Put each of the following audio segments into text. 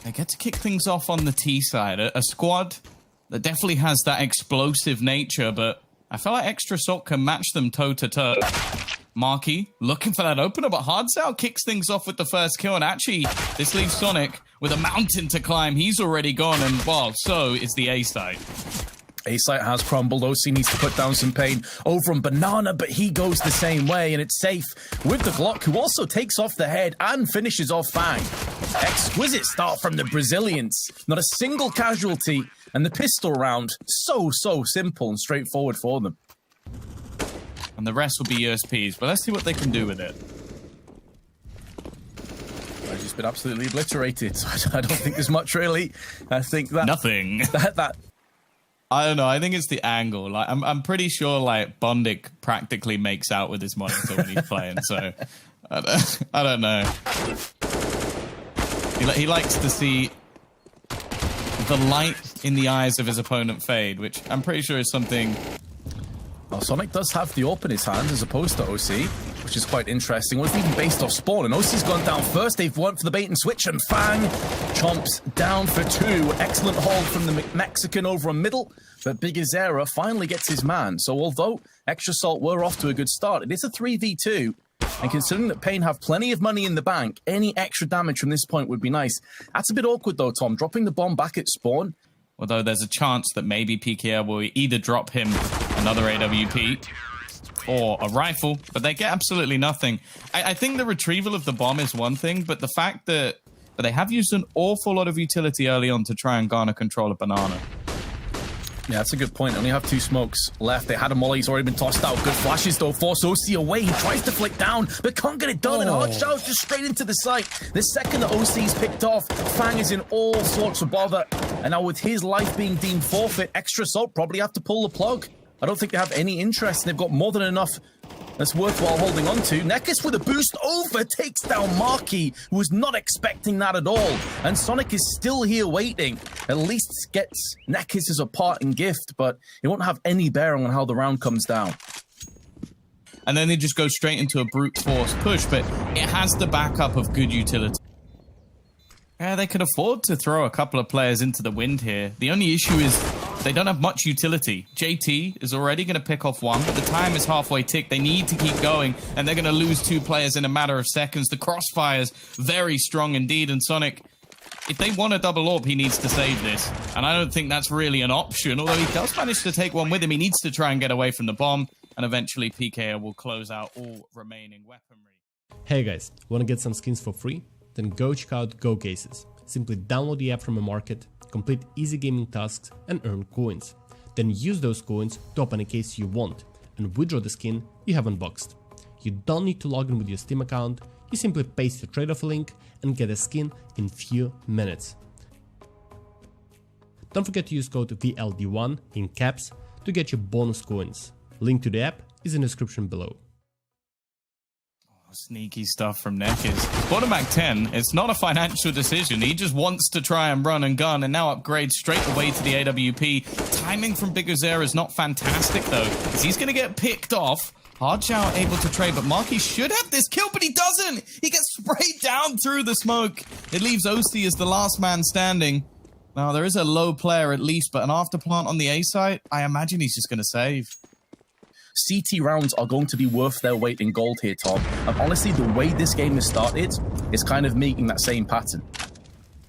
They get to kick things off on the T side. A squad that definitely has that explosive nature, but I feel like Extra Salt can match them toe-to-toe. Marky looking for that opener, but Hardsell kicks things off with the first kill, and actually, this leaves Sonic with a mountain to climb. He's already gone, and well, so is the A site. A site has crumbled. OC needs to put down some pain over on Banana, but he goes the same way, and it's safe with the Glock, who also takes off the head and finishes off Fang. Exquisite start from the Brazilians. Not a single casualty, and the pistol round, so simple and straightforward for them. And the rest will be USPs, but let's see what they can do with it. I've just been absolutely obliterated, so I don't think there's much really. I think that... Nothing. That I don't know. I think it's the angle. Like I'm pretty sure like Bondic practically makes out with his monitor when he's playing. So I don't know. He likes to see the light in the eyes of his opponent fade, which I'm pretty sure is something. Well, Sonic does have the AWP in his hand as opposed to OC, which is quite interesting. What if even based off spawn? And OC's gone down first. They've went for the bait and switch, and Fang chomps down for 2. Excellent hold from the Mexican over on middle, but Big Azera finally gets his man. So although Extra Salt were off to a good start, it is a 3v2. And considering that Pain have plenty of money in the bank, any extra damage from this point would be nice. That's a bit awkward though, Tom, dropping the bomb back at spawn. Although there's a chance that maybe PKR will either drop him another AWP or a rifle, but they get absolutely nothing. I think the retrieval of the bomb is one thing, but the fact that they have used an awful lot of utility early on to try and garner control of Banana. Yeah, that's a good point. Only have 2 smokes left. They had a molly. He's already been tossed out. Good flashes, though. Force OC away. He tries to flick down, but can't get it done. And Hardshell's just straight into the site. The second that OC's picked off, Fang is in all sorts of bother. And now with his life being deemed forfeit, Extra Salt probably have to pull the plug. I don't think they have any interest. They've got more than enough that's worthwhile holding on to. Nekis with a boost over takes down Marky, who was not expecting that at all. And Sonic is still here waiting. At least gets Nekis as a parting gift, but it won't have any bearing on how the round comes down. And then they just go straight into a brute force push, but it has the backup of good utility. Yeah, they could afford to throw a couple of players into the wind here. The only issue is they don't have much utility. JT is already going to pick off 1, but the time is halfway ticked. They need to keep going, and they're going to lose 2 players in a matter of seconds. The crossfire's very strong indeed, and Sonic, if they want a double AWP, he needs to save this. And I don't think that's really an option, although he does manage to take one with him. He needs to try and get away from the bomb, and eventually PKO will close out all remaining weaponry. Hey guys, want to get some skins for free? Then go check out Go Cases. Simply download the app from a market, complete easy gaming tasks and earn coins. Then use those coins to open a case you want and withdraw the skin you have unboxed. You don't need to log in with your Steam account, you simply paste your trade-off link and get a skin in few minutes. Don't forget to use code VLD1 in caps to get your bonus coins. Link to the app is in the description below. Sneaky stuff from Nekis. Bottom back 10, it's not a financial decision. He just wants to try and run and gun and now upgrade straight away to the AWP. Timing from Big Azera is not fantastic though, because he's going to get picked off. Hardshell able to trade, but Marky should have this kill, but he doesn't. He gets sprayed down through the smoke. It leaves OC as the last man standing. Now, there is a low player at least, but an afterplant on the A site, I imagine he's just going to save. CT rounds are going to be worth their weight in gold here, Tom. And honestly, the way this game has started is kind of making that same pattern.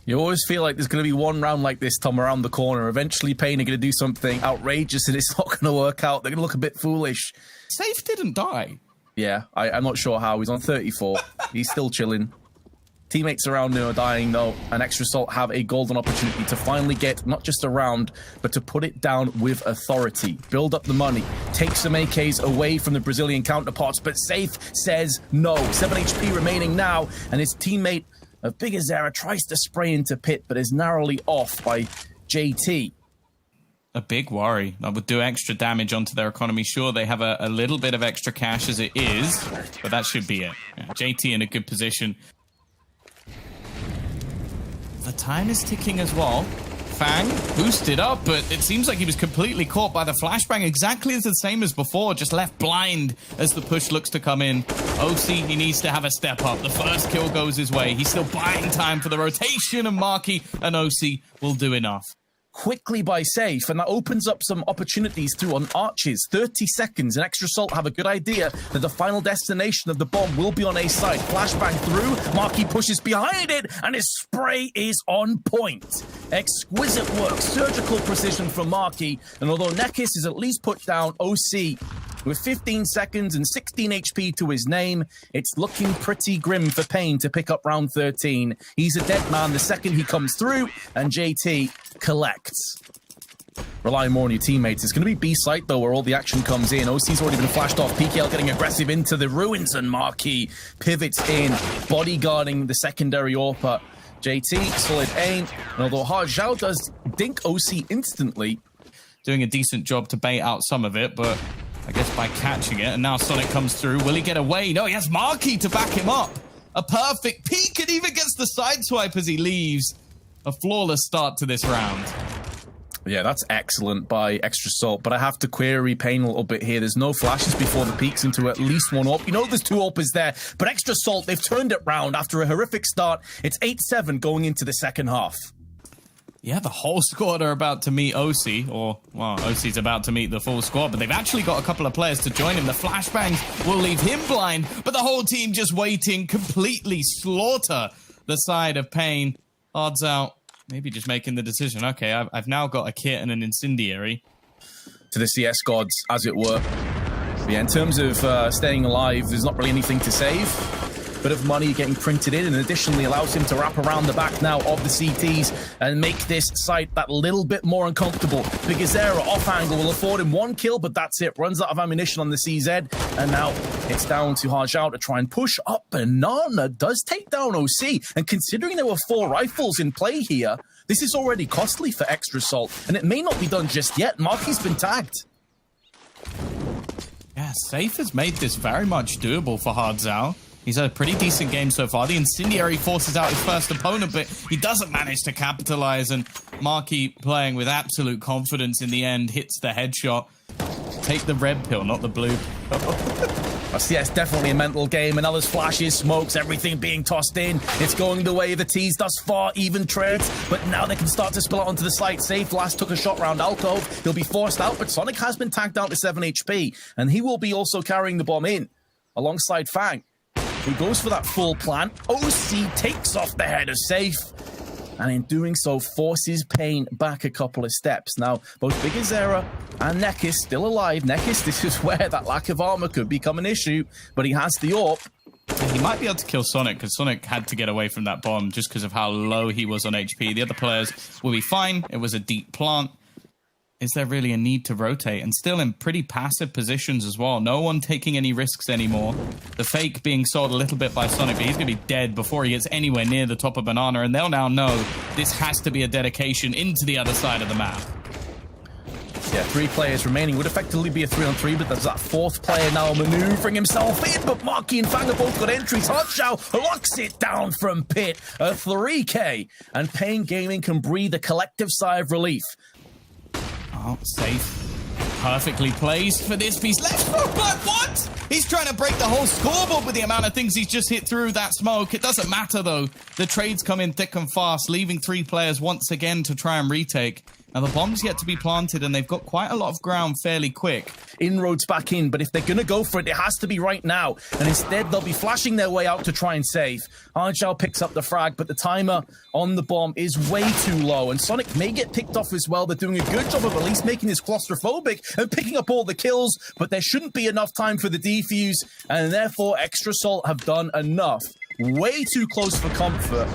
You always feel like there's going to be one round like this, Tom, around the corner. Eventually, Pain are going to do something outrageous and it's not going to work out. They're going to look a bit foolish. Safe didn't die. Yeah, I'm not sure how. He's on 34. He's still chilling. Teammates around him are dying, though, and Extra Salt have a golden opportunity to finally get not just a round, but to put it down with authority. Build up the money, take some AKs away from the Brazilian counterparts, but Safe says no. 7 HP remaining now, and his teammate of Big Azera tries to spray into pit, but is narrowly off by JT. A big worry. That would do extra damage onto their economy. Sure, they have a little bit of extra cash as it is, but that should be it. Yeah, JT in a good position. The time is ticking as well. Fang boosted up, but it seems like he was completely caught by the flashbang, exactly the same as before, just left blind as the push looks to come in. OC, he needs to have a step up. The first kill goes his way. He's still buying time for the rotation, and Marky and OC will do enough. Quickly by Safe, and that opens up some opportunities through on arches. 30 seconds, and Extra Salt have a good idea that the final destination of the bomb will be on A side. Flashbang through, Marky pushes behind it, and his spray is on point. Exquisite work, surgical precision from Marky, and although Nekis is at least put down, OC with 15 seconds and 16 HP to his name, it's looking pretty grim for Pain to pick up round 13. He's a dead man the second he comes through, and JT collects. Rely more on your teammates. It's going to be B site, though, where all the action comes in. OC's already been flashed off. PKL getting aggressive into the ruins, and Marquis pivots in, bodyguarding the secondary AWP. JT, solid aim. And although Hard Zhao does dink OC instantly, doing a decent job to bait out some of it, but I guess by catching it, and now Sonic comes through. Will he get away? No, he has Marky to back him up. A perfect peek, and even gets the side swipe as he leaves. A flawless start to this round. Yeah, that's excellent by Extra Salt, but I have to query Pain a little bit here. There's no flashes before the peaks into at least one AWP. You know there's two AWPs there, but Extra Salt, they've turned it round after a horrific start. It's 8-7 going into the second half. Yeah, the whole squad are about to meet OC, or, well, OC's about to meet the full squad, but they've actually got a couple of players to join him. The flashbangs will leave him blind, but the whole team just waiting, completely slaughter the side of Pain. Odds out, maybe just making the decision. Okay, I've now got a kit and an incendiary. To the CS gods, as it were. But yeah, in terms of staying alive, there's not really anything to save. Bit of money getting printed in, and additionally allows him to wrap around the back now of the CTs and make this site that little bit more uncomfortable. Bigazera off angle will afford him one kill, but that's it. Runs out of ammunition on the CZ, and now it's down to Hard Zhao to try and push up. Banana does take down OC, and considering there were 4 rifles in play here, this is already costly for Extra Salt, and it may not be done just yet. Marky's been tagged. Yeah, Safe has made this very much doable for Hard Zhao. He's had a pretty decent game so far. The incendiary forces out his first opponent, but he doesn't manage to capitalize, and Marky, playing with absolute confidence in the end, hits the headshot. Take the red pill, not the blue. Yes, definitely a mental game, and now there's flashes, smokes, everything being tossed in. It's going the way of the T's thus far, even trades, but now they can start to spill out onto the site. Safe last took a shot round Alcove. He'll be forced out, but Sonic has been tagged down to 7 HP, and he will be also carrying the bomb in, alongside Fang, who goes for that full plan. OC takes off the head of Safe, and in doing so, forces Pain back a couple of steps. Now, both Bigazera and Nekis still alive. Nekis, this is where that lack of armor could become an issue, but he has the AWP. He might be able to kill Sonic, because Sonic had to get away from that bomb just because of how low he was on HP. The other players will be fine. It was a deep plant. Is there really a need to rotate? And still in pretty passive positions as well. No one taking any risks anymore. The fake being sold a little bit by Sonic, but he's going to be dead before he gets anywhere near the top of Banana. And they'll now know this has to be a dedication into the other side of the map. Yeah, 3 players remaining. Would effectively be a 3-on-3, but there's that 4th player now maneuvering himself in. But Marky and Fang have both got entries. Hard Zhao locks it down from Pit. A 3K. And Pain Gaming can breathe a collective sigh of relief. Oh, Safe. Perfectly placed for this piece. Left smoke, but what? He's trying to break the whole scoreboard with the amount of things he's just hit through that smoke. It doesn't matter, though. The trades come in thick and fast, leaving 3 players once again to try and retake. Now, the bomb's yet to be planted, and they've got quite a lot of ground fairly quick. Inroads back in, but if they're going to go for it, it has to be right now. And instead, they'll be flashing their way out to try and save. Hard Zhao picks up the frag, but the timer on the bomb is way too low. And Sonic may get picked off as well. They're doing a good job of at least making this claustrophobic and picking up all the kills, but there shouldn't be enough time for the defuse, and therefore, Extra Salt have done enough. Way too close for comfort.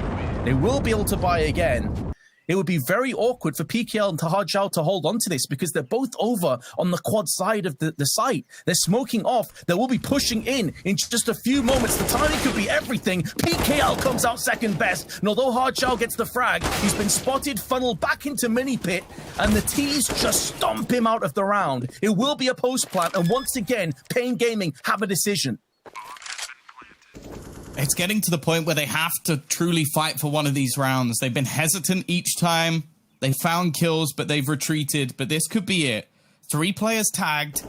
They will be able to buy again. It would be very awkward for PKL and Hard Zhao to hold on to this because they're both over on the quad side of the site. They're smoking off. They will be pushing in just a few moments. The timing could be everything. PKL comes out second best. And although Hard Zhao gets the frag, he's been spotted, funneled back into mini pit, and the T's just stomp him out of the round. It will be a post plant, and once again, Pain Gaming have a decision. It's getting to the point where they have to truly fight for one of these rounds. They've been hesitant each time. They found kills, but they've retreated. But this could be it. 3 players tagged.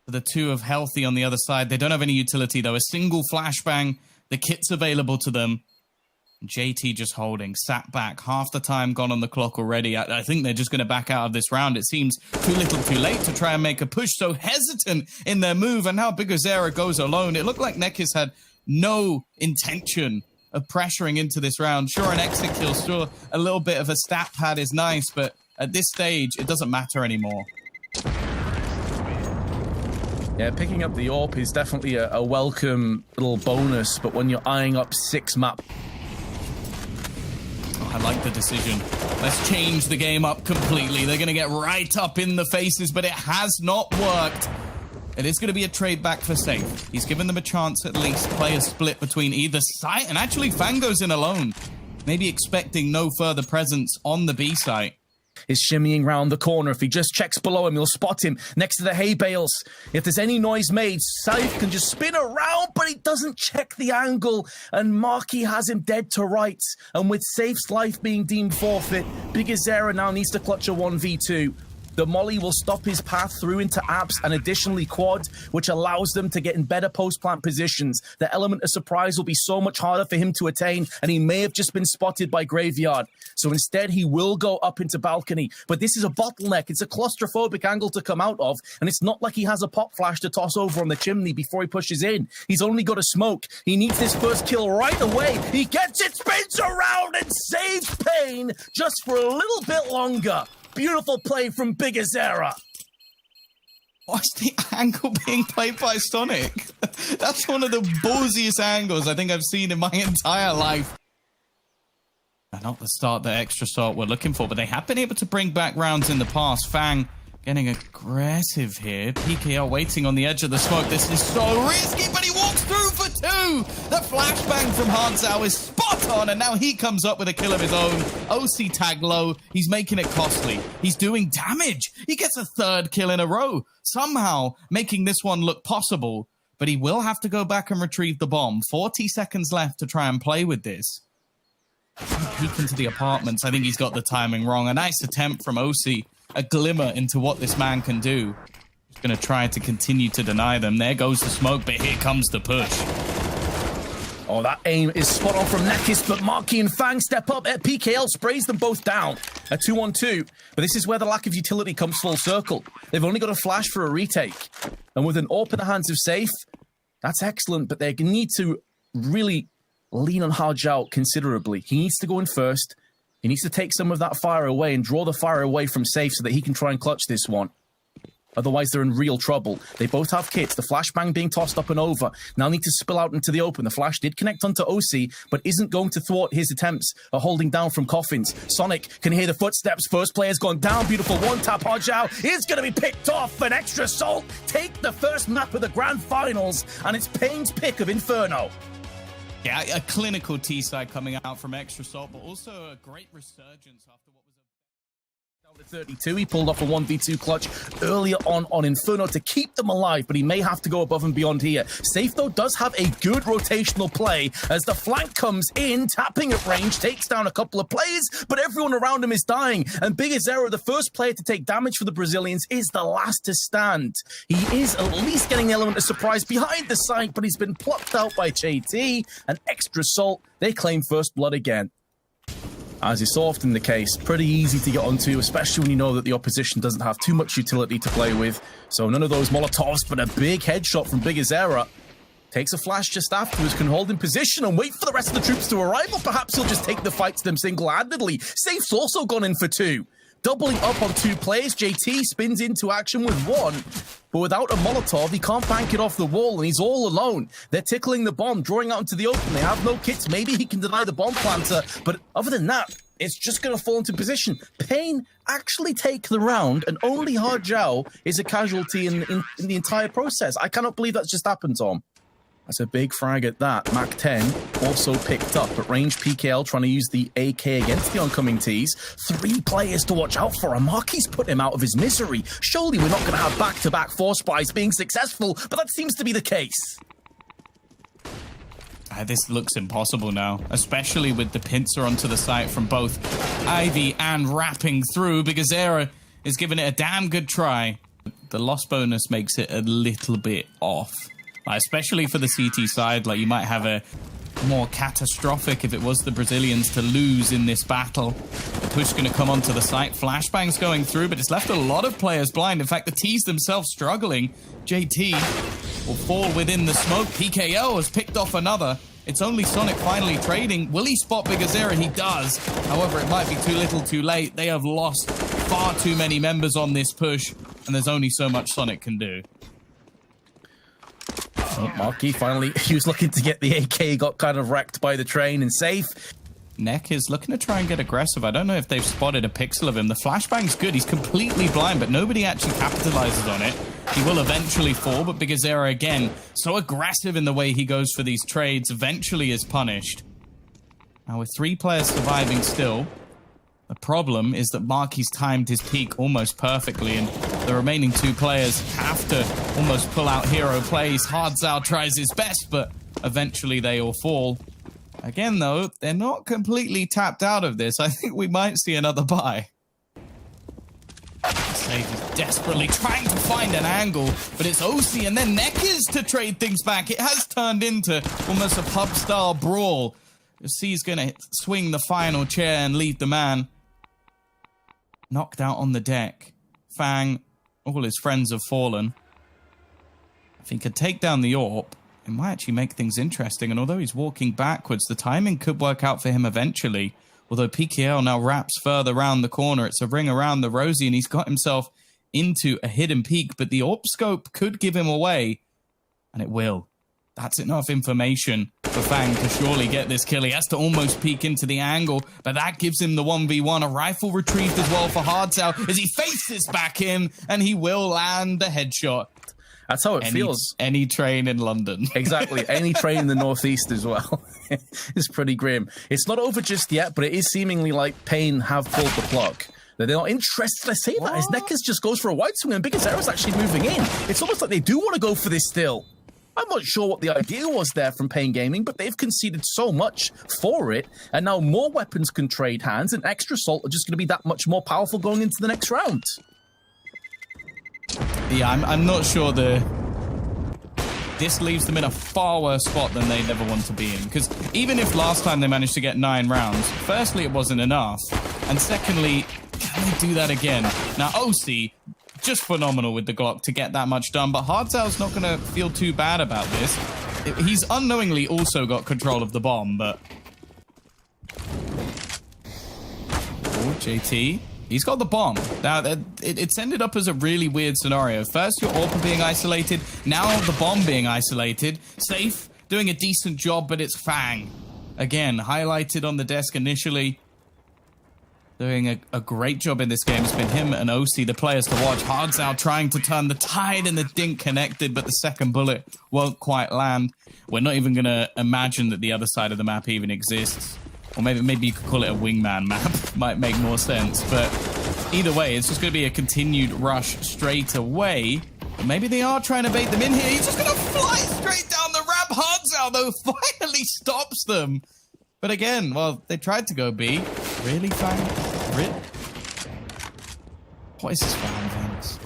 The 2 of Healthy on the other side. They don't have any utility, though. A single flashbang. The kit's available to them. JT just holding, sat back, half the time gone on the clock already. I think they're just going to back out of this round. It seems too little too late to try and make a push, so hesitant in their move, and now Bigazera goes alone. It looked like Nekis had no intention of pressuring into this round. Sure, an exit kill, sure, a little bit of a stat pad is nice, but at this stage, it doesn't matter anymore. Yeah, picking up the AWP is definitely a welcome little bonus, but when you're eyeing up 6 map... I like the decision. Let's change the game up completely. They're going to get right up in the faces, but it has not worked. It is going to be a trade back for Safe. He's given them a chance at least. Play a split between either side, and actually Fang goes in alone. Maybe expecting no further presence on the B site. Is shimmying round the corner. If he just checks below him, he'll spot him next to the hay bales. If there's any noise made, Saif can just spin around, but he doesn't check the angle, and Marky has him dead to rights. And with Saif's life being deemed forfeit, Bigazera now needs to clutch a 1v2. The molly will stop his path through into apps and additionally quad, which allows them to get in better post-plant positions. The element of surprise will be so much harder for him to attain, and he may have just been spotted by Graveyard. So instead, he will go up into balcony. But this is a bottleneck. It's a claustrophobic angle to come out of, and it's not like he has a pop flash to toss over on the chimney before he pushes in. He's only got a smoke. He needs this first kill right away. He gets it, spins around, and saves Pain just for a little bit longer. Beautiful play from Bigazera. Watch the angle being played by Sonic. That's one of the ballsiest angles I think I've seen in my entire life. And not the start that Extra Salt were looking for, but they have been able to bring back rounds in the past. Fang getting aggressive here. PKL waiting on the edge of the smoke. This is so risky, but he walks through for 2. The flashbang from Hardzao is spot on, and now he comes up with a kill of his own. OC tag low. He's making it costly. He's doing damage. He gets a 3rd kill in a row, somehow making this one look possible, but he will have to go back and retrieve the bomb. 40 seconds left to try and play with this. Peek into the apartments. I think he's got the timing wrong. A nice attempt from OC. A glimmer into what this man can do. He's going to try to continue to deny them. There goes the smoke, but here comes the push. Oh, that aim is spot on from Nekis, but Marky and Fang step up. PKL sprays them both down. A 2-on-2. But this is where the lack of utility comes full circle. They've only got a flash for a retake. And with an AWP in the hands of Safe, that's excellent, but they need to really lean on Hardzao considerably. He needs to go in first. He needs to take some of that fire away and draw the fire away from Safe so that he can try and clutch this one. Otherwise, they're in real trouble. They both have kits. The flashbang being tossed up and over. Now need to spill out into the open. The flash did connect onto OC, but isn't going to thwart his attempts at holding down from coffins. Sonic can hear the footsteps. First player's gone down. Beautiful one-tap. Hardzao is going to be picked off. An Extra Salt take the first map of the grand finals, and it's Pain's pick of Inferno. Yeah, a clinical T-side coming out from Extra Salt, but also a great resurgence after what was down to 32. He pulled off a 1v2 clutch earlier on Inferno to keep them alive, but he may have to go above and beyond here. Safe, though, does have a good rotational play as the flank comes in, tapping at range, takes down a couple of players, but everyone around him is dying. And Bigazera, the first player to take damage for the Brazilians, is the last to stand. He is at least getting the element of surprise behind the site, but he's been plucked out by JT. And Extra Salt, they claim first blood again. As is so often the case, pretty easy to get onto, especially when you know that the opposition doesn't have too much utility to play with. So none of those Molotovs, but a big headshot from Bigazera. Takes a flash just afterwards, can hold in position and wait for the rest of the troops to arrive, or perhaps he'll just take the fight to them single-handedly. Safe's also gone in for 2. Doubling up on 2 players, JT spins into action with 1. But without a Molotov, he can't bank it off the wall, and he's all alone. They're tickling the bomb, drawing out into the open. They have no kits. Maybe he can deny the bomb planter, but other than that, it's just going to fall into position. Pain actually take the round, and only Hardzao is a casualty in the entire process. I cannot believe that's just happened, Tom. That's a big frag at that. Mac 10 also picked up at range. PKL trying to use the AK against the oncoming Ts. 3 players to watch out for. Marky's put him out of his misery. Surely we're not going to have back-to-back force buys being successful, but that seems to be the case. This looks impossible now, especially with the pincer onto the site from both Ivy and wrapping through, because Zera is giving it a damn good try. The loss bonus makes it a little bit off, especially for the CT side. Like, you might have a more catastrophic if it was the Brazilians to lose in this battle. The push going to come onto the site. Flashbang's going through, but it's left a lot of players blind. In fact, the T's themselves struggling. JT will fall within the smoke. PKO has picked off another. It's only Sonic finally trading. Will he spot Big Azera? He does. However, it might be too little too late. They have lost far too many members on this push, and there's only so much Sonic can do. Oh, Marky finally, he was looking to get the AK, got kind of wrecked by the train and safe. Neck is looking to try and get aggressive. I don't know if they've spotted a pixel of him. The flashbang's good. He's completely blind, but nobody actually capitalizes on it. He will eventually fall, but Big Azera, again, so aggressive in the way he goes for these trades, eventually is punished. Now, with 3 players surviving still, the problem is that Marky's timed his peak almost perfectly, and the remaining 2 players have to almost pull out hero plays. Hardzao tries his best, but eventually they all fall. Again, though, they're not completely tapped out of this. I think we might see another buy. Save is desperately trying to find an angle, but it's OC and then Neckers to trade things back. It has turned into almost a pub-style brawl. C's going to swing the final chair and leave the man knocked out on the deck. Fang, all his friends have fallen. If he could take down the AWP, it might actually make things interesting. And although he's walking backwards, the timing could work out for him eventually. Although PKL now wraps further around the corner. It's a ring around the Rosie, and he's got himself into a hidden peak. But the AWP scope could give him away, and it will. That's enough information for Fang to surely get this kill. He has to almost peek into the angle, but that gives him the 1v1. A rifle retrieved as well for Hardzao as he faces back in, and he will land a headshot. That's how it feels. Any train in London. Exactly. Any train in the Northeast as well. It's pretty grim. It's not over just yet, but it is seemingly like Pain have pulled the plug. They're not interested. I say that. His Neckers just goes for a wide swing, and Big Azera's actually moving in. It's almost like they do want to go for this still. I'm not sure what the idea was there from Pain Gaming, but they've conceded so much for it, and now more weapons can trade hands, and Extra Salt are just going to be that much more powerful going into the next round. Yeah, I'm not sure this leaves them in a far worse spot than they'd ever want to be in. Because even if last time they managed to get 9 rounds, firstly, it wasn't enough. And secondly, can they do that again? Now, OC, just phenomenal with the Glock to get that much done. But Hardzao's not going to feel too bad about this. He's unknowingly also got control of the bomb, but... Oh, JT... He's got the bomb. Now, it's ended up as a really weird scenario. First, your AWP being isolated. Now, the bomb being isolated. Safe, doing a decent job, but it's Fang. Again, highlighted on the desk initially. Doing a great job in this game. It's been him and OC, the players to watch. Hardzao trying to turn the tide, and the dink connected, but the second bullet won't quite land. We're not even going to imagine that the other side of the map even exists. Or maybe you could call it a wingman map. Might make more sense. But either way, it's just going to be a continued rush straight away. But maybe they are trying to bait them in here. He's just going to fly straight down the ramp. Hardzao, though, finally stops them. But again, well, they tried to go B. Really, Fang? Rip? What is this Fang events?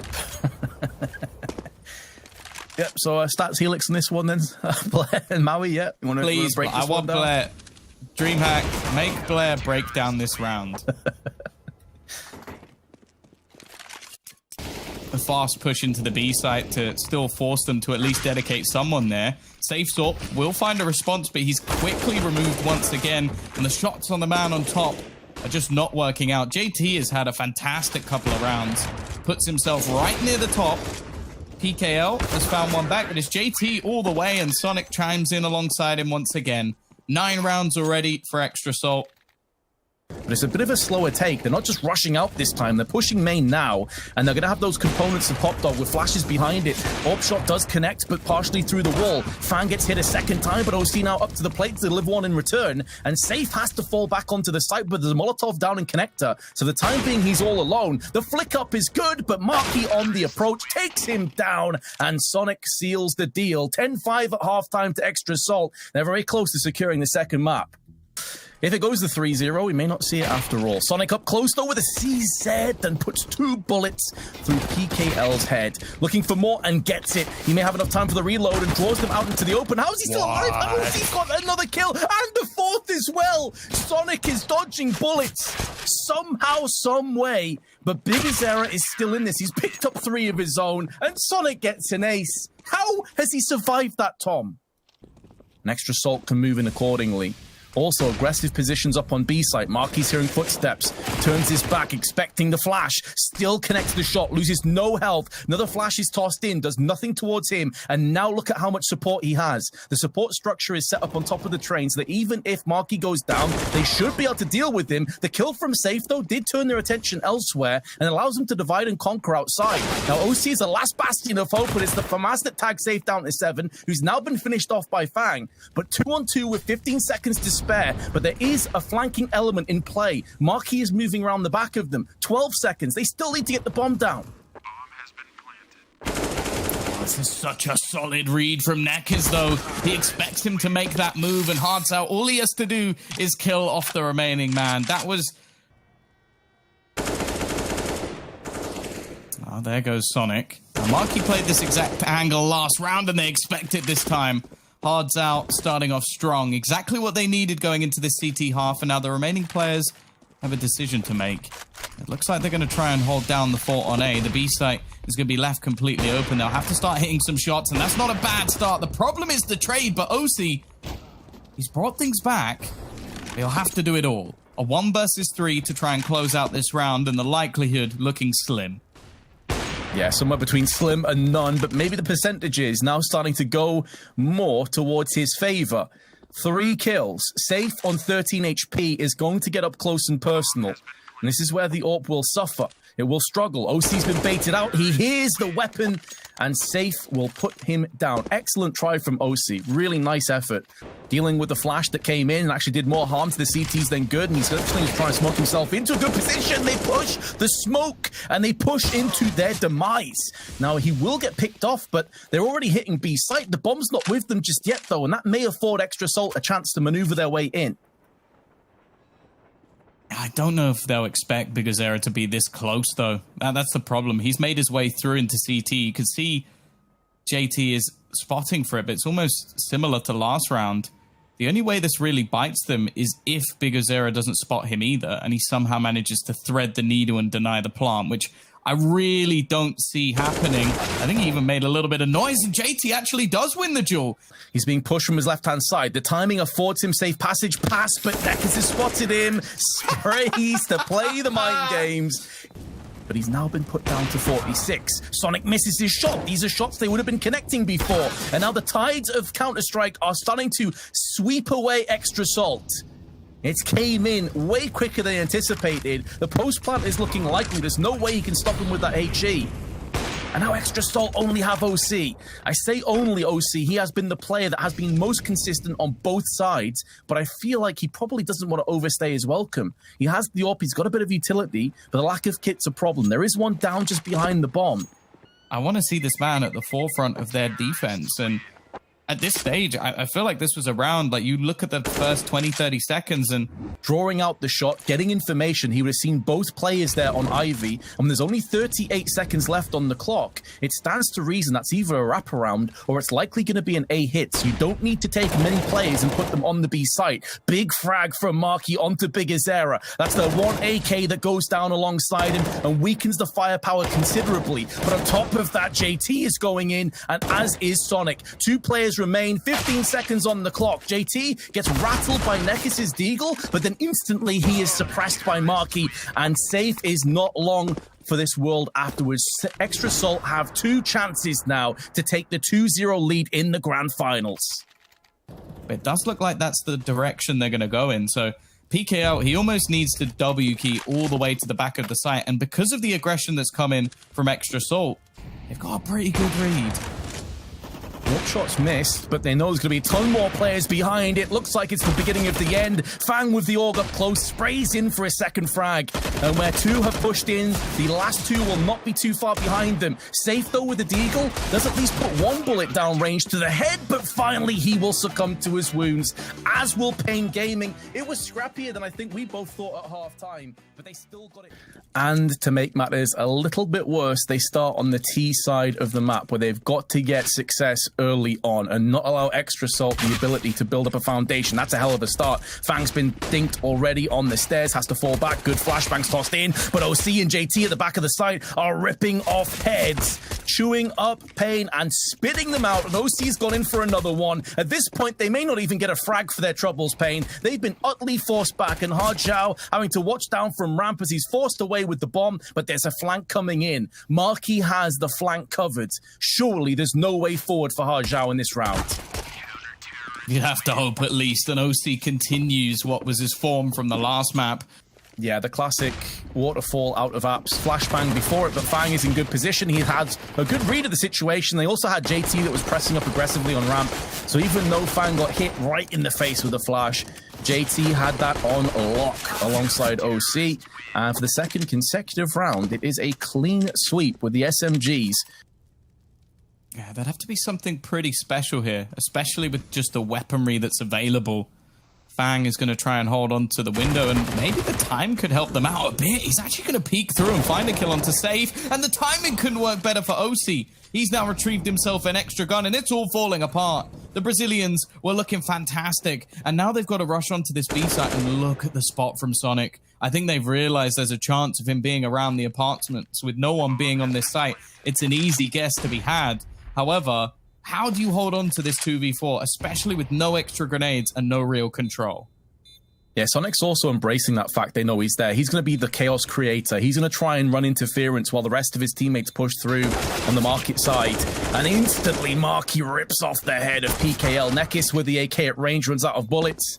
Yep, so stats Helix in this one then. Blair and Maui, yeah. You want to Please, break this I want down? Blair. Dreamhack, make Blair break down this round. A fast push into the B site to still force them to at least dedicate someone there. Safe Sort will find a response, but he's quickly removed once again, and the shots on the man on top are just not working out. JT has had a fantastic couple of rounds, puts himself right near the top. PKL has found one back, but it's JT all the way, and Sonic chimes in alongside him once again. 9 rounds already for Extra Salt. But it's a bit of a slower take. They're not just rushing out this time. They're pushing main now, and they're going to have those components of Pop Dog with flashes behind it. Orb Shot does connect, but partially through the wall. Fan gets hit a second time, but OC now up to the plate to deliver one in return, and Safe has to fall back onto the site, but there's a Molotov down in Connector. So the time being, he's all alone. The flick up is good, but Marky on the approach takes him down, and Sonic seals the deal. 10-5 at halftime to Extra Salt. They're very close to securing the second map. If it goes to 3-0, we may not see it after all. Sonic up close, though, with a CZ, then puts 2 bullets through PKL's head. Looking for more and gets it. He may have enough time for the reload and draws them out into the open. How is he still alive? How has he got another kill? And the 4th as well! Sonic is dodging bullets somehow, some way. But Bigazera is still in this. He's picked up 3 of his own, and Sonic gets an ace. How has he survived that, Tom? An Extra Salt can move in accordingly. Also, aggressive positions up on B site. Marky's hearing footsteps. Turns his back, expecting the flash. Still connects the shot. Loses no health. Another flash is tossed in. Does nothing towards him. And now look at how much support he has. The support structure is set up on top of the train so that even if Marky goes down, they should be able to deal with him. The kill from Safe, though, did turn their attention elsewhere and allows them to divide and conquer outside. Now, OC is the last bastion of hope, but it's the FAMAS that tags Safe down to 7, who's now been finished off by Fang. But 2-on-2 with 15 seconds to spare, but there is a flanking element in play. Marky is moving around the back of them. 12 seconds. They still need to get the bomb down. Bomb has been planted. This is such a solid read from Neckers, though. He expects him to make that move, and Hearts Out, all he has to do is kill off the remaining man. That was... Oh, there goes Sonic. Now, Marky played this exact angle last round, and they expect it this time. Hearts Out, starting off strong. Exactly what they needed going into this CT half, and now the remaining players have a decision to make. It looks like they're going to try and hold down the fort on A. The B site is going to be left completely open. They'll have to start hitting some shots, and that's not a bad start. The problem is the trade, but OC, he's brought things back. They'll have to do it all. A 1 versus 3 to try and close out this round, and the likelihood looking slim. Yeah, somewhere between slim and none, but maybe the percentage is now starting to go more towards his favor. 3 kills, Safe on 13 HP is going to get up close and personal. And this is where the AWP will suffer. It will struggle. OC's been baited out. He hears the weapon, and Safe will put him down. Excellent try from OC. Really nice effort. Dealing with the flash that came in and actually did more harm to the CTs than good, and he's actually trying to smoke himself into a good position. They push the smoke, and they push into their demise. Now, he will get picked off, but they're already hitting B site. The bomb's not with them just yet, though, and that may afford Extra Salt a chance to maneuver their way in. I don't know if they'll expect Bigazera to be this close, though. That's the problem. He's made his way through into CT. You can see JT is spotting for it, but it's almost similar to last round. The only way this really bites them is if Bigazera doesn't spot him either, and he somehow manages to thread the needle and deny the plant, which I really don't see happening. I think he even made a little bit of noise, and JT actually does win the duel. He's being pushed from his left-hand side. The timing affords him safe passage pass, but Neckers has spotted him. Sprays to play the mind games. But he's now been put down to 46. Sonic misses his shot. These are shots they would have been connecting before. And now the tides of Counter-Strike are starting to sweep away Extra Salt. It came in way quicker than anticipated. The post plant is looking likely. There's no way he can stop him with that HE. And now Extra Salt only have OC. I say only OC. He has been the player that has been most consistent on both sides, but I feel like he probably doesn't want to overstay his welcome. He has the AWP, he's got a bit of utility, but the lack of kit's a problem. There is one down just behind the bomb. I want to see this man at the forefront of their defense, and at this stage, I feel like this was a round, like you look at the first 20, 30 seconds and... Drawing out the shot, getting information, he would have seen both players there on Ivy, and there's only 38 seconds left on the clock. It stands to reason that's either a wraparound or it's likely going to be an A hit, so you don't need to take many players and put them on the B site. Big frag from Marky onto Bigazera. That's the one AK that goes down alongside him and weakens the firepower considerably. But on top of that, JT is going in, and as is Sonic. 2 players remain, 15 seconds on the clock. JT gets rattled by Neckers' deagle, but then instantly he is suppressed by Marky, and Safe is not long for this world afterwards. Extra Salt have 2 chances now to take the 2-0 lead in the grand finals. It does look like that's the direction they're going to go in, so PKO, he almost needs to W key all the way to the back of the site. And because of the aggression that's coming from Extra Salt, they've got a pretty good read. Warp shots missed, but they know there's going to be a ton more players behind. It looks like it's the beginning of the end. Fang with the org up close, sprays in for a second frag. And where two have pushed in, the last two will not be too far behind them. Safe though with the Deagle, does at least put one bullet down range to the head, but finally he will succumb to his wounds, as will Pain Gaming. It was scrappier than I think we both thought at half-time, but they still got it. And to make matters a little bit worse, they start on the T side of the map, where they've got to get success early on and not allow Extra Salt the ability to build up a foundation. That's a hell of a start. Fang's been dinked already on the stairs, has to fall back. Good flashbangs tossed in, but OC and JT at the back of the site are ripping off heads, chewing up Pain and spitting them out. And OC's gone in for another one. At this point, they may not even get a frag for their troubles, Pain. They've been utterly forced back, and Hajao having to watch down from ramp as he's forced away with the bomb, but there's a flank coming in. Marquis has the flank covered. Surely there's no way forward for Hajao in this round. You'd have to hope at least an OC continues what was his form from the last map. Yeah, the classic waterfall out of apps. Flashbang before it, but Fang is in good position. He had a good read of the situation. They also had JT that was pressing up aggressively on ramp. So even though Fang got hit right in the face with a flash, JT had that on lock alongside OC. And for the second consecutive round, it is a clean sweep with the SMGs. Yeah, that'd have to be something pretty special here, especially with just the weaponry that's available. Fang is going to try and hold on to the window, and maybe the time could help them out a bit. He's actually going to peek through and find a kill onto Safe, and the timing couldn't work better for OC. He's now retrieved himself an extra gun, and it's all falling apart. The Brazilians were looking fantastic, and now they've got to rush onto this B site, and look at the spot from Sonic. I think they've realized there's a chance of him being around the apartments with no one being on this site. It's an easy guess to be had. However, how do you hold on to this 2v4, especially with no extra grenades and no real control? Yeah, Sonic's also embracing that fact they know he's there. He's going to be the chaos creator. He's going to try and run interference while the rest of his teammates push through on the market side. And instantly, Marquis rips off the head of PKL. Nekis with the AK at range runs out of bullets.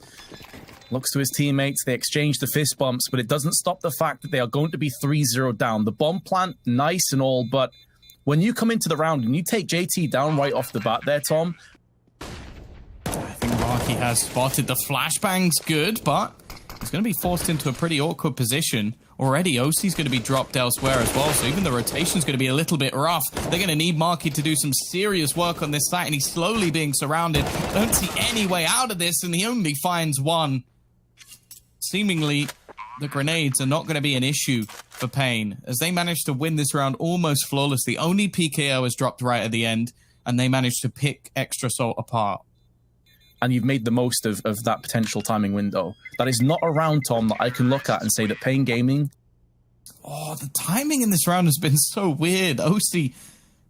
Looks to his teammates. They exchange the fist bumps, but it doesn't stop the fact that they are going to be 3-0 down. The bomb plant, nice and all, but when you come into the round and you take JT down right off the bat there, Tom. I think Marquis has spotted the flashbangs good, but he's going to be forced into a pretty awkward position. Already, OC's going to be dropped elsewhere as well, so even the rotation's going to be a little bit rough. They're going to need Marquis to do some serious work on this site, and he's slowly being surrounded. Don't see any way out of this, and he only finds one. Seemingly, the grenades are not going to be an issue for Pain, as they managed to win this round almost flawlessly. Only PKO has dropped right at the end, and they managed to pick Extra Salt apart. And you've made the most of that potential timing window. That is not a round, Tom, that I can look at and say that Pain Gaming... Oh, the timing in this round has been so weird. OC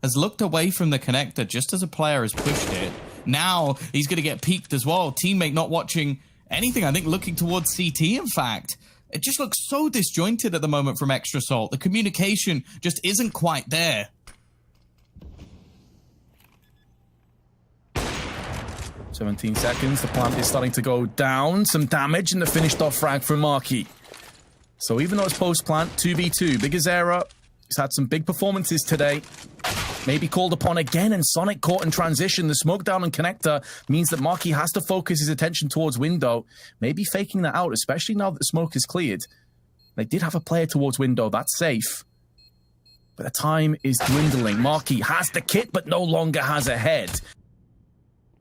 has looked away from the connector just as a player has pushed it. Now he's going to get peeked as well. Teammate not watching anything, I think looking towards CT, in fact. It just looks so disjointed at the moment from Extra Salt. The communication just isn't quite there. 17 seconds. The plant is starting to go down. Some damage and the finished off frag from Marquis. So even though it's post-plant, 2v2, Bigazera, he's had some big performances today. Maybe called upon again, and Sonic caught in transition. The smoke down on connector means that Marquis has to focus his attention towards window. Maybe faking that out, especially now that the smoke is cleared. They did have a player towards window. That's safe. But the time is dwindling. Marquis has the kit, but no longer has a head.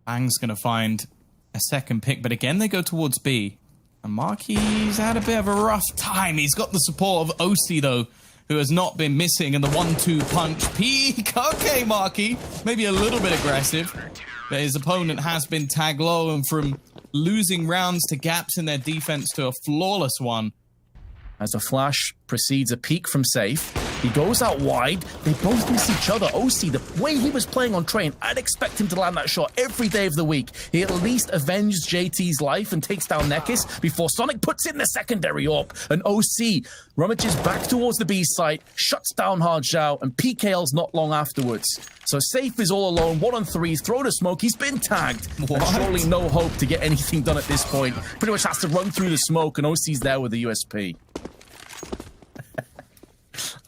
Fang's going to find a second pick, but again they go towards B. And Marquis had a bit of a rough time. He's got the support of OC, though, who has not been missing, and the 1-2 punch. Peak, okay, Marquis, maybe a little bit aggressive, but his opponent has been tagged low, and from losing rounds to gaps in their defense to a flawless one. As a flash precedes a peek from Safe. He goes out wide. They both miss each other. OC, the way he was playing on Train, I'd expect him to land that shot every day of the week. He at least avenges JT's life and takes down Nekis before Sonic puts in the secondary AWP. And OC rummages back towards the B site, shuts down Hard Zhao, and PKL's not long afterwards. So Safe is all alone, 1 on 3, throw to smoke, he's been tagged. What? And surely no hope to get anything done at this point. Pretty much has to run through the smoke, and OC's there with the USP.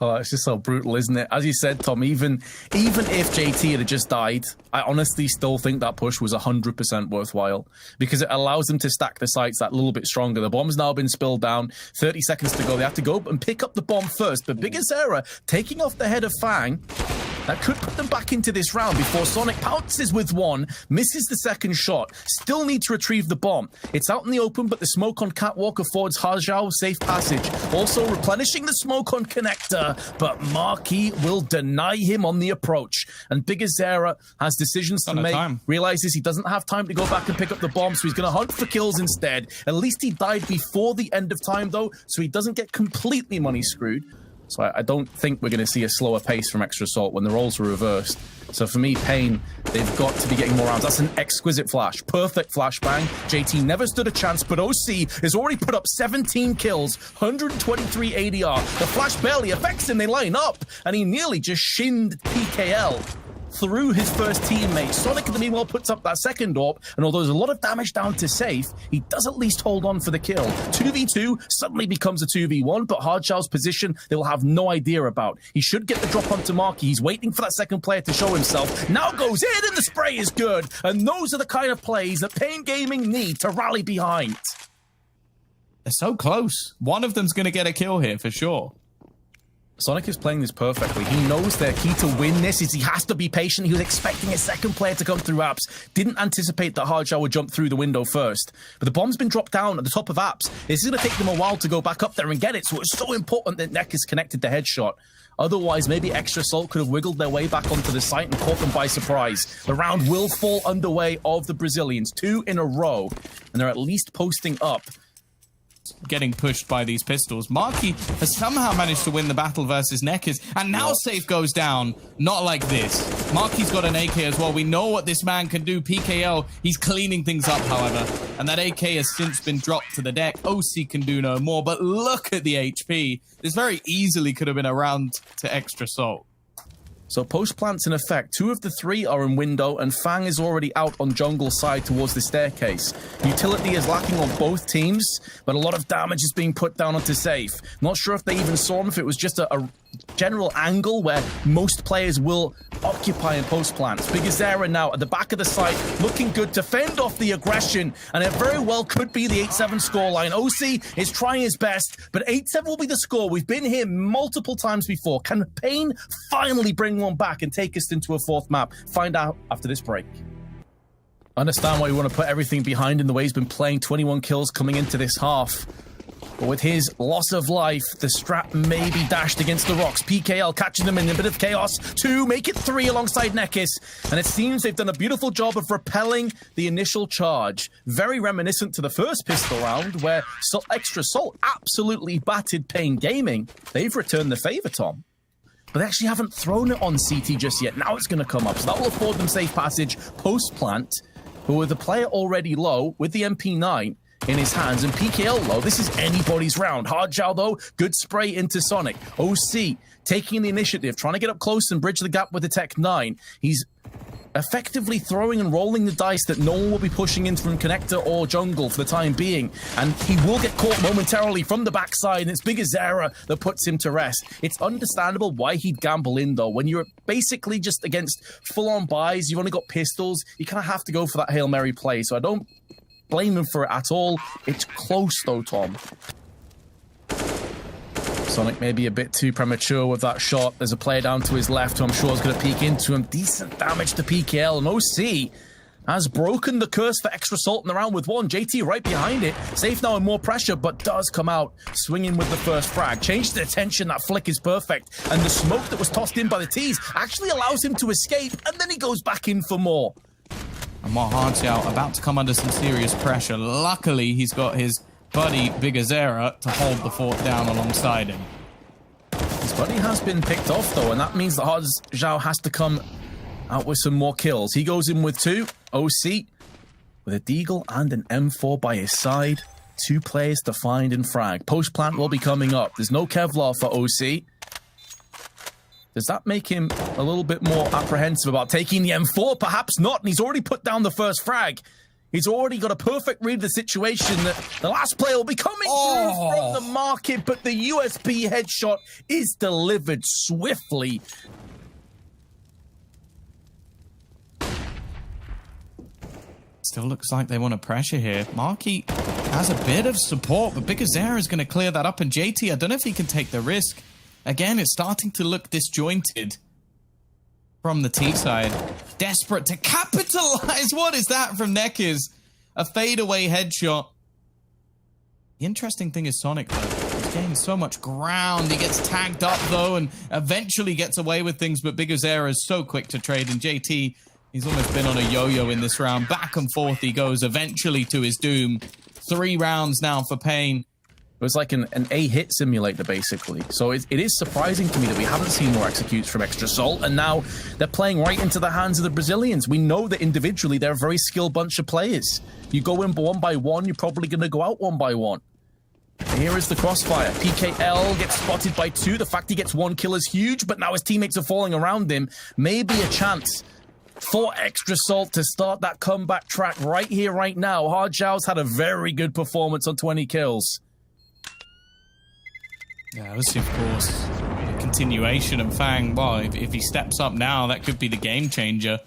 Oh, it's just so brutal, isn't it? As you said, Tom, even if JT had just died, I honestly still think that push was 100% worthwhile because it allows them to stack the sites that little bit stronger. The bomb's now been spilled down, 30 seconds to go. They have to go and pick up the bomb first, but Big Azera taking off the head of Fang, that could put them back into this round before Sonic pounces with one, misses the second shot, still need to retrieve the bomb. It's out in the open, but the smoke on Catwalk affords Hajao safe passage. Also replenishing the smoke on Connector, but Marquis will deny him on the approach. And Big Azera has decisions to make, realizes he doesn't have time to go back and pick up the bomb, so he's going to hunt for kills instead. At least he died before the end of time, though, so he doesn't get completely money screwed. So I don't think we're going to see a slower pace from Extra Assault when the roles are reversed. So for me, Pain, they've got to be getting more rounds. That's an exquisite flash. Perfect flashbang. JT never stood a chance, but OC has already put up 17 kills, 123 ADR. The flash barely affects him. They line up, and he nearly just shinned PKL through his first teammate. Sonic, in the meanwhile, puts up that second AWP, and although there's a lot of damage down to Safe, he does at least hold on for the kill. 2v2 suddenly becomes a 2v1, but Hardshell's position they will have no idea about. He should get the drop onto Marky. He's waiting for that second player to show himself. Now goes in, and the spray is good. And those are the kind of plays that Pain Gaming need to rally behind. They're so close. One of them's going to get a kill here for sure. Sonic is playing this perfectly. He knows their key to win this is he has to be patient. He was expecting a second player to come through apps. Didn't anticipate that Hardshell would jump through the window first. But the bomb's been dropped down at the top of apps. This is going to take them a while to go back up there and get it. So it's so important that Neck is connected the headshot. Otherwise, maybe Extra Assault could have wiggled their way back onto the site and caught them by surprise. The round will fall underway of the Brazilians. 2 in a row. And they're at least posting up. Getting pushed by these pistols. Marky has somehow managed to win the battle versus Neckers, and now Safe goes down. Not like this. Marky's got an AK as well. We know what this man can do. PKL, he's cleaning things up, however. And that AK has since been dropped to the deck. OC can do no more, but look at the HP. This very easily could have been a round to Extra Assault. So post plants in effect. 2 of the 3 are in window, and Fang is already out on jungle side towards the staircase. Utility is lacking on both teams, but a lot of damage is being put down onto Safe. Not sure if they even saw him, if it was just a general angle where most players will occupy in post plants. Big Azera now at the back of the site, looking good to fend off the aggression, and it very well could be the 8-7 scoreline. OC is trying his best, but 8-7 will be the score. We've been here multiple times before. Can Pain finally bring one back and take us into a 4th map? Find out after this break. Understand why we want to put everything behind him, the way he's been playing. 21 kills coming into this half. But with his loss of life, the strap may be dashed against the rocks. PKL catching them in a bit of chaos. 2, make it 3 alongside Nekis. And it seems they've done a beautiful job of repelling the initial charge. Very reminiscent to the first pistol round, where Extra Assault absolutely battered Pain Gaming. They've returned the favor, Tom. But they actually haven't thrown it on CT just yet. Now it's going to come up. So that will afford them safe passage post-plant. But with the player already low, with the MP9 in his hands and PKL low, this is anybody's round. Hardshell, though, good spray into Sonic. OC taking the initiative, trying to get up close and bridge the gap with the Tech 9. He's effectively throwing and rolling the dice that no one will be pushing in from Connector or Jungle for the time being. And he will get caught momentarily from the backside, and it's Big Azera that puts him to rest. It's understandable why he'd gamble in, though. When you're basically just against full-on buys, you've only got pistols, you kind of have to go for that Hail Mary play. So I don't blame him for it at all. It's close, though, Tom. Sonic may be a bit too premature with that shot. There's a player down to his left who I'm sure is going to peek into him. Decent damage to PKL, and OC has broken the curse for Extra Assault in the round with 1. JT right behind it. Safe now and more pressure, but does come out swinging with the first frag. Change the attention, that flick is perfect. And the smoke that was tossed in by the T's actually allows him to escape, and then he goes back in for more. And more Hardshell about to come under some serious pressure. Luckily, he's got his buddy Big Azera to hold the fort down alongside him. He's Buddy has been picked off, though, and that means that Csgo has to come out with some more kills. He goes in with 2. OC with a Deagle and an M4 by his side. 2 players to find and frag. Post plant will be coming up. There's no Kevlar for OC. Does that make him a little bit more apprehensive about taking the M4? Perhaps not, and he's already put down the first frag. He's already got a perfect read of the situation that the last player will be coming through from the market, but the USB headshot is delivered swiftly. Still looks like they want to pressure here. Marky has a bit of support, but Bigazera is going to clear that up, and JT, I don't know if he can take the risk. Again, it's starting to look disjointed from the T side. Desperate to capitalize. What is that from Nekiz? A fadeaway headshot. The interesting thing is Sonic, though. He's gained so much ground. He gets tagged up, though, and eventually gets away with things, but Bigazera is so quick to trade, and JT, he's almost been on a yo-yo in this round. Back and forth he goes, eventually to his doom. 3 rounds now for Pain. It was like an A-hit simulator, basically. So it is surprising to me that we haven't seen more executes from Extra Salt, and now they're playing right into the hands of the Brazilians. We know that individually they're a very skilled bunch of players. You go in 1 by 1, you're probably going to go out 1 by 1. Here is the crossfire. PKL gets spotted by 2. The fact he gets 1 kill is huge, but now his teammates are falling around him. Maybe a chance for Extra Salt to start that comeback track right here, right now. Csgo's had a very good performance on 20 kills. Yeah, this of course a continuation, and Fang, well, if he steps up now, that could be the game changer.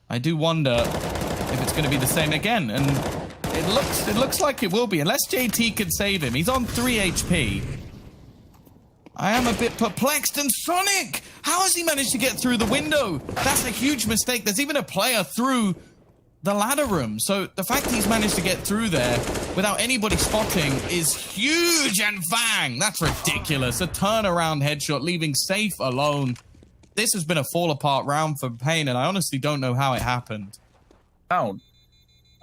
I do wonder if it's going to be the same again, and it looks like it will be, unless JT can save him. He's on 3 HP. I am a bit perplexed, and Sonic, how has he managed to get through the window? That's a huge mistake. There's even a player through the ladder room, so the fact he's managed to get through there without anybody spotting is huge. And Fang, that's ridiculous. A turnaround headshot, leaving Safe alone. This has been a fall apart round for Pain, and I honestly don't know how it happened. Down.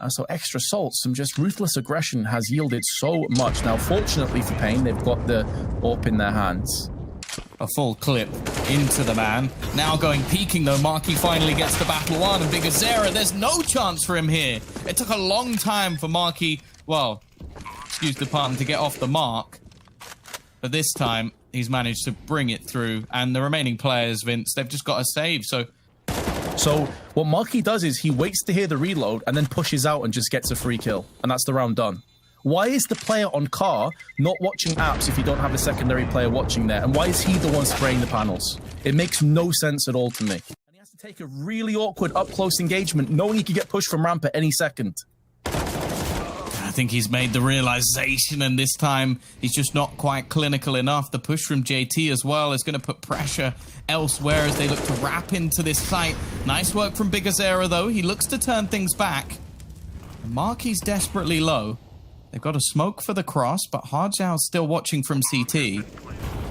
So Extra Salt, some just ruthless aggression has yielded so much. Now, fortunately for Pain, they've got the AWP in their hands. A full clip into the man. Now going peeking, though. Marky finally gets the battle won, and Bigazera, there's no chance for him here. It took a long time for Marky, well, excuse the pun, to get off the mark. But this time, he's managed to bring it through. And the remaining players, Vince, they've just got a save, So what Marky does is he waits to hear the reload and then pushes out and just gets a free kill. And that's the round done. Why is the player on car not watching apps if you don't have a secondary player watching there? And why is he the one spraying the panels? It makes no sense at all to me. And he has to take a really awkward up-close engagement, knowing he could get pushed from ramp at any second. I think he's made the realization, and this time he's just not quite clinical enough. The push from JT as well is going to put pressure elsewhere as they look to wrap into this site. Nice work from Bigazera, though. He looks to turn things back. Marky's desperately low. They've got a smoke for the cross, but Csgo's still watching from CT.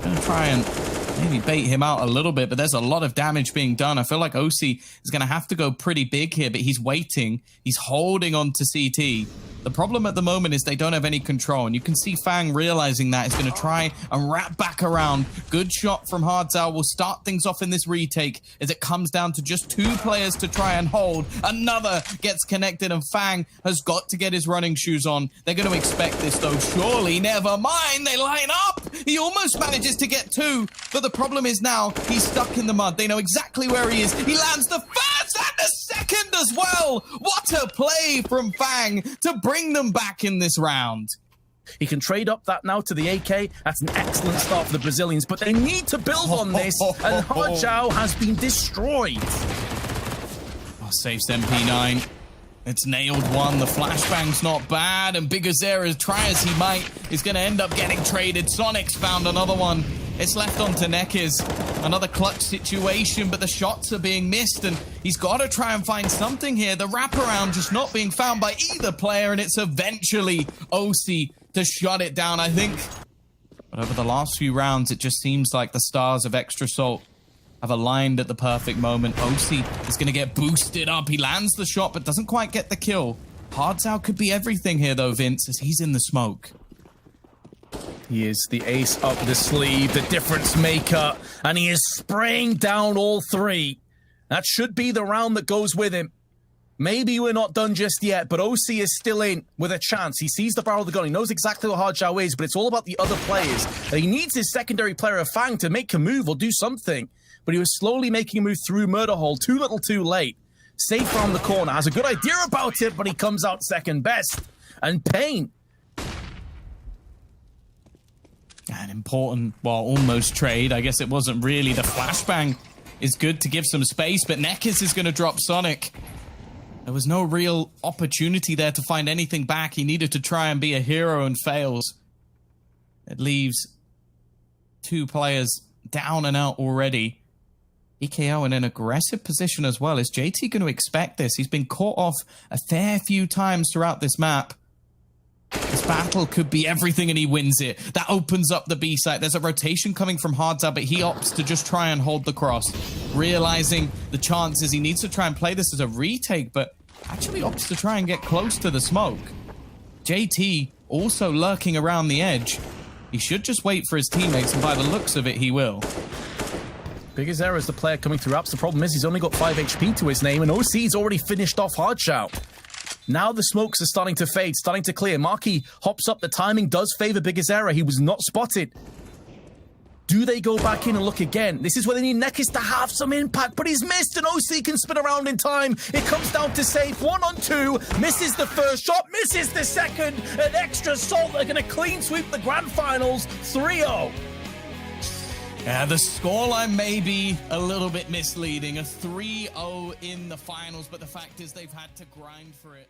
Gonna try and maybe bait him out a little bit, but there's a lot of damage being done. I feel like OC is gonna have to go pretty big here, but he's waiting. He's holding on to CT. The problem at the moment is they don't have any control, and you can see Fang realizing that. He's going to try and wrap back around. Good shot from Csgo will start things off in this retake as it comes down to just 2 players to try and hold. Another gets connected, and Fang has got to get his running shoes on. They're going to expect this, though. Surely, never mind. They line up. He almost manages to get 2, but the problem is now he's stuck in the mud. They know exactly where he is. He lands the first and the second as well. What a play from Fang to bring them back in this round. He can trade up that now to the AK. That's an excellent start for the Brazilians, but they need to build on this, and Csgo has been destroyed. Oh, saves MP9. It's nailed one. The flashbang's not bad, and Bigazera, try as he might, is going to end up getting traded. Sonic's found another one. It's left on to Nekiz. Another clutch situation, but the shots are being missed, and he's got to try and find something here. The wraparound just not being found by either player, and it's eventually OC to shut it down, I think. But over the last few rounds, it just seems like the stars of Extra Salt have aligned at the perfect moment. OC is going to get boosted up. He lands the shot, but doesn't quite get the kill. Csgo could be everything here, though, Vince, as he's in the smoke. He is the ace up the sleeve, the difference maker, and he is spraying down all three. That should be the round that goes with him. Maybe we're not done just yet, but OC is still in with a chance. He sees the barrel of the gun. He knows exactly what Hard Xiao is, but it's all about the other players. And he needs his secondary player of Fang to make a move or do something. But he was slowly making a move through Murder Hole, too little too late. Safe around the corner, has a good idea about it, but he comes out second best. And Pain. An important, well, almost trade. I guess it wasn't really. The flashbang is good to give some space, but Nekis is going to drop Sonic. There was no real opportunity there to find anything back. He needed to try and be a hero and fails. It leaves 2 players down and out already. EKO in an aggressive position as well. Is JT going to expect this? He's been caught off a fair few times throughout this map. This battle could be everything and he wins it. That opens up the B site. There's a rotation coming from Hardza, but he opts to just try and hold the cross. Realizing the chances, he needs to try and play this as a retake, but actually opts to try and get close to the smoke. JT also lurking around the edge. He should just wait for his teammates, and by the looks of it, he will. Biggest error is the player coming through apps. The problem is he's only got 5 HP to his name, and OC's already finished off Hard Xiao. Now the smokes are starting to fade, starting to clear. Marquis hops up. The timing does favor Biggest Error. He was not spotted. Do they go back in and look again? This is where they need Nekis to have some impact, but he's missed, and OC can spin around in time. It comes down to safe. 1 on 2. Misses the first shot, misses the second. An extra salt. They're going to clean sweep the grand finals. 3-0. Yeah, the scoreline may be a little bit misleading. A 3-0 in the finals, but the fact is they've had to grind for it.